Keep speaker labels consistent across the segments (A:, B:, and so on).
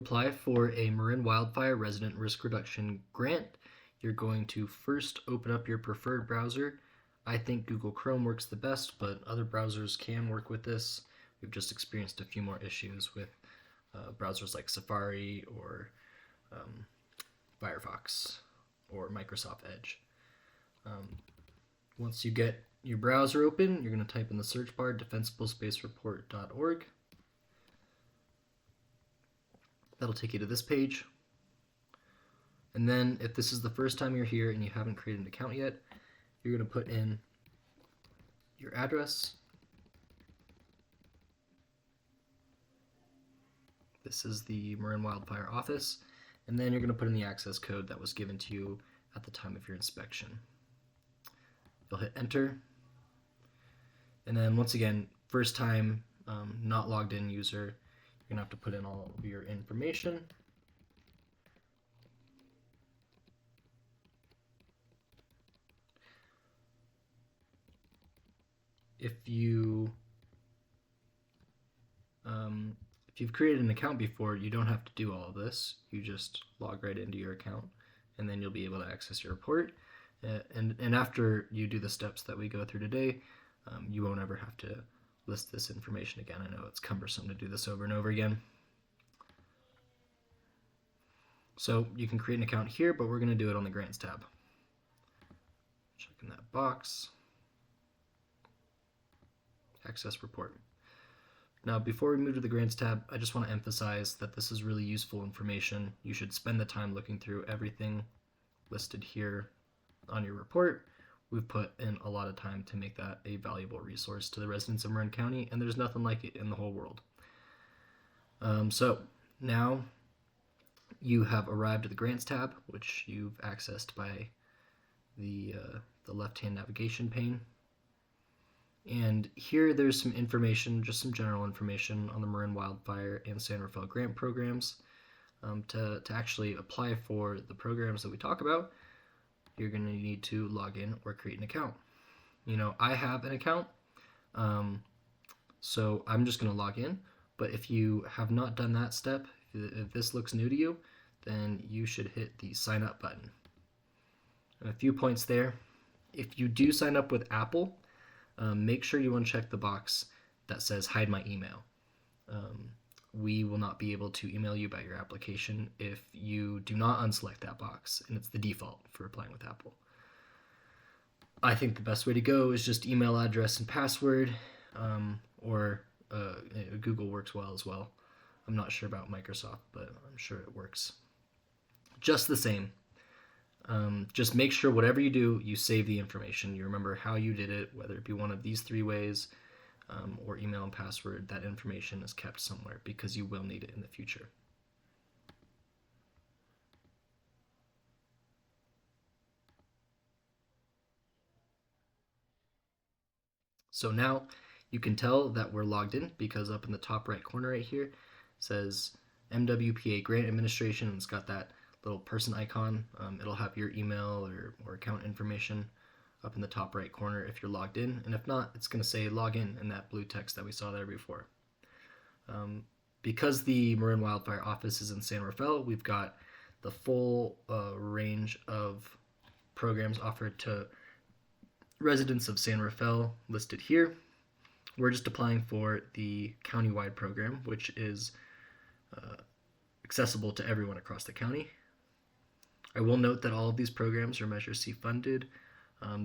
A: Apply for a Marin Wildfire Resident Risk Reduction Grant, you're going to first open up your preferred browser. I think Google Chrome works the best, but other browsers can work with this. We've just experienced a few more issues with browsers like Safari or Firefox or Microsoft Edge. Once you get your browser open, you're going to type in the search bar defensiblespacereport.org. That'll take you to this page. And then if this is the first time you're here and you haven't created an account yet, you're going to put in your address. This is the Marin Wildfire office. And then you're going to put in the access code that was given to you at the time of your inspection. You'll hit enter. And then once again, first time not logged in user, you're going to have to put in all of your information. If you've created an account before, you don't have to do all of this. You just log right into your account, and then you'll be able to access your report. And after you do the steps that we go through today, you won't ever have to list this information again. I know it's cumbersome to do this over and over again. So you can create an account here, but we're going to do it on the Grants tab. Check in that box. Access report. Now, before we move to the Grants tab, I just want to emphasize that this is really useful information. You should spend the time looking through everything listed here on your report. We've put in a lot of time to make that a valuable resource to the residents of Marin County, and there's nothing like it in the whole world. So now you have arrived at the Grants tab, which you've accessed by the left-hand navigation pane. And here there's some information, just some general information on the Marin Wildfire and San Rafael grant programs. To actually apply for the programs that we talk about, you're going to need to log in or create an account. You know, I have an account, so I'm just going to log in. But if you have not done that step, if this looks new to you, then you should hit the sign up button. And a few points there. If you do sign up with Apple, make sure you uncheck the box that says hide my email. We will not be able to email you about your application if you do not unselect that box, and it's the default for applying with Apple. I think the best way to go is just email address and password, or Google works well as well. I'm not sure about Microsoft, but I'm sure it works just the same. Just make sure whatever you do, you save the information. You remember how you did it, whether it be one of these 3 ways, or email and password. That information is kept somewhere because you will need it in the future. So now you can tell that we're logged in because up in the top right corner right here says MWPA Grant Administration, and it's got that little person icon. It'll have your email or account information up in the top right corner if you're logged in, and if not, it's going to say log in that blue text that we saw there before. Because the Marin Wildfire office is in San Rafael, we've got the full range of programs offered to residents of San Rafael listed here. We're just applying for the county-wide program, which is accessible to everyone across the county. I will note that all of these programs are Measure C funded.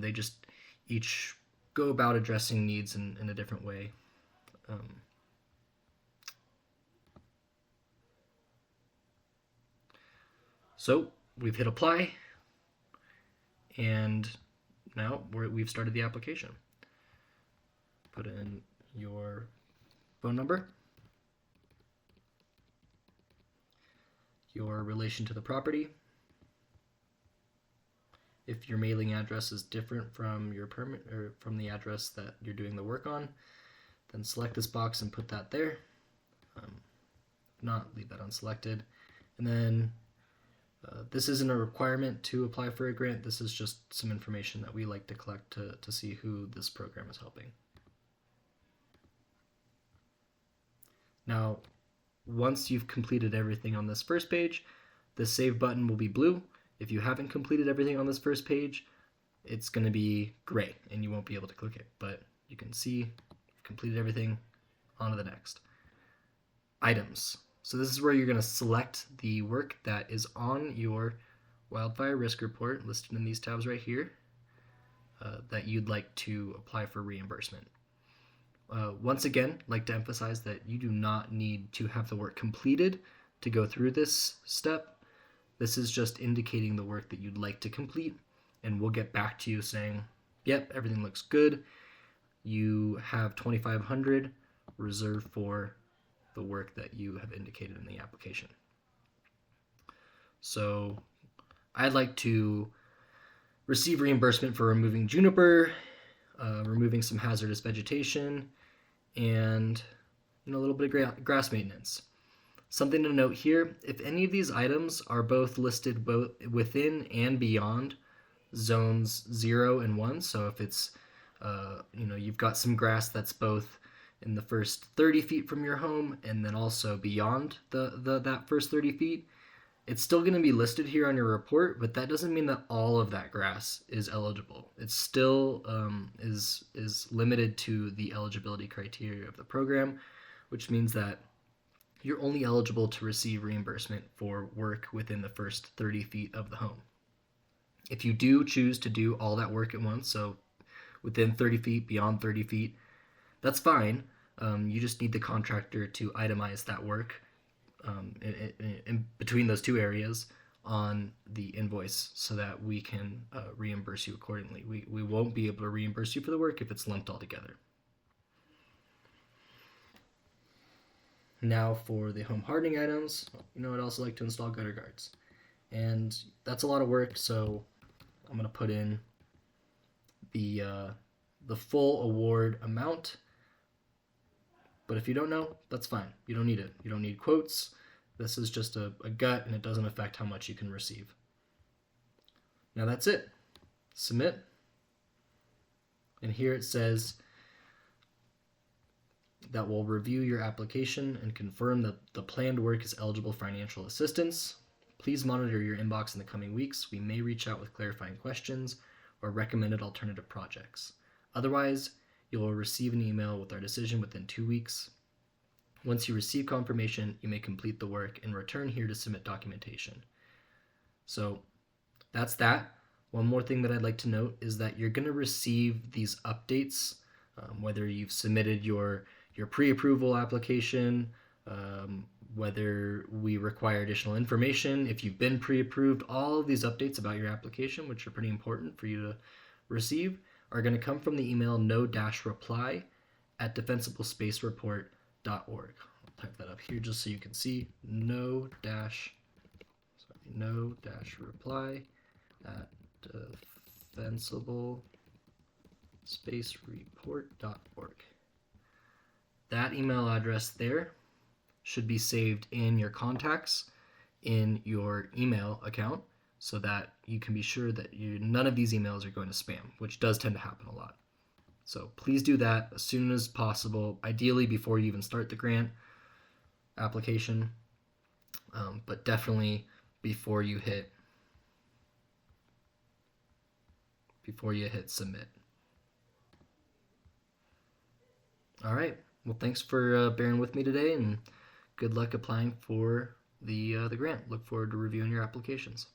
A: They just each go about addressing needs in a different way. So we've hit apply, and now we've started the application. Put in your phone number, your relation to the property. If your mailing address is different from your permit or from the address that you're doing the work on, then select this box and put that there. If not, leave that unselected. And then this isn't a requirement to apply for a grant. This is just some information that we like to collect to see who this program is helping. Now, once you've completed everything on this first page, the save button will be blue. If you haven't completed everything on this first page, it's going to be gray and you won't be able to click it. But you can see you've completed everything. On to the next. Items. So this is where you're going to select the work that is on your wildfire risk report listed in these tabs right here that you'd like to apply for reimbursement. Once again, I'd like to emphasize that you do not need to have the work completed to go through this step. This is just indicating the work that you'd like to complete, and we'll get back to you saying, yep, everything looks good. You have $2,500 reserved for the work that you have indicated in the application. So I'd like to receive reimbursement for removing juniper, removing some hazardous vegetation, and a little bit of grass maintenance. Something to note here, if any of these items are both listed both within and beyond zones 0 and 1, so if it's you've got some grass that's both in the first 30 feet from your home and then also beyond that first 30 feet, it's still going to be listed here on your report, but that doesn't mean that all of that grass is eligible. It still is limited to the eligibility criteria of the program, which means that you're only eligible to receive reimbursement for work within the first 30 feet of the home. If you do choose to do all that work at once, so within 30 feet, beyond 30 feet, that's fine. You just need the contractor to itemize that work in between those two areas on the invoice so that we can reimburse you accordingly. We won't be able to reimburse you for the work if it's lumped all together. Now for the home hardening items, I'd also like to install gutter guards. And that's a lot of work, so I'm going to put in the full award amount. But if you don't know, that's fine. You don't need it. You don't need quotes. This is just a gut, and it doesn't affect how much you can receive. Now that's it. Submit. And here it says that we'll review your application and confirm that the planned work is eligible financial assistance. Please monitor your inbox in the coming weeks. We may reach out with clarifying questions or recommended alternative projects. Otherwise, you will receive an email with our decision within 2 weeks. Once you receive confirmation, you may complete the work and return here to submit documentation. So that's that. One more thing that I'd like to note is that you're going to receive these updates, whether you've submitted your pre-approval application, whether we require additional information, if you've been pre-approved, all of these updates about your application, which are pretty important for you to receive, are going to come from the email no-reply@defensiblespacereport.org. I'll type that up here just so you can see no-reply@defensiblespacereport.org. That email address there should be saved in your contacts in your email account so that you can be sure that none of these emails are going to spam, which does tend to happen a lot. So please do that as soon as possible, ideally before you even start the grant application, but definitely before you hit submit. All right. Well, thanks for bearing with me today, and good luck applying for the grant. Look forward to reviewing your applications.